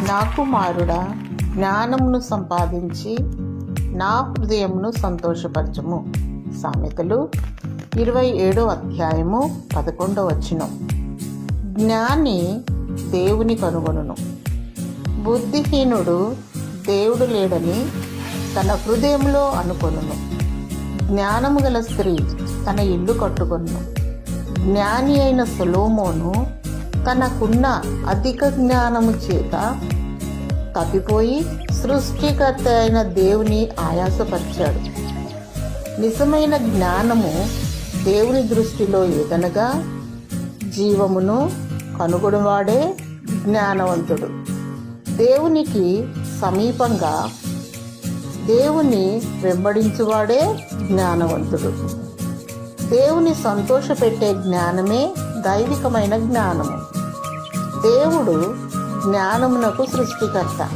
నా కుమారుడా, జ్ఞానమును సంపాదించి నా హృదయమును సంతోషపరచుము. సామెతలు 27:11. జ్ఞాని దేవుని కనుగొనును. బుద్ధిహీనుడు దేవుడు లేడని తన హృదయంలో అనుకొనును. జ్ఞానము గల స్త్రీ తన ఇల్లు కట్టుకొనును. జ్ఞాని అయిన సొలొమోను తనకున్న అధిక జ్ఞానము చేత తప్పిపోయి సృష్టికర్త అయిన దేవుని ఆయాసపరిచాడు. నిజమైన జ్ఞానము దేవుని దృష్టిలో ఏదనగా జీవమును కనుగొనవాడే జ్ఞానవంతుడు. దేవునికి సమీపంగా దేవుని వెంబడించువాడే జ్ఞానవంతుడు. దేవుని సంతోషపెట్టే జ్ఞానమే దైవికమైన జ్ఞానము. దేవుడు జ్ఞానమునకు సృష్టికర్త.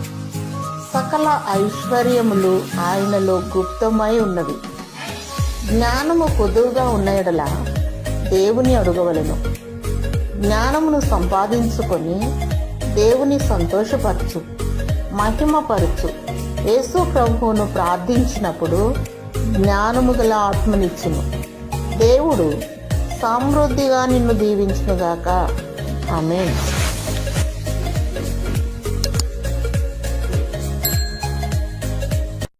సకల ఐశ్వర్యములు ఆయనలో గుప్తమై ఉన్నవి. జ్ఞానము కొద్దుగా ఉన్న ఎడల దేవుని అడుగవలెను. జ్ఞానమును సంపాదించుకొని దేవుని సంతోషపరచు, మహిమపరచు. యేసు ప్రభువును ప్రార్థించినప్పుడు జ్ఞానము గల ఆత్మనిచ్చును. దేవుడు సమృద్ధిగా నిన్ను దీవించునుగాక. ఆమేన్.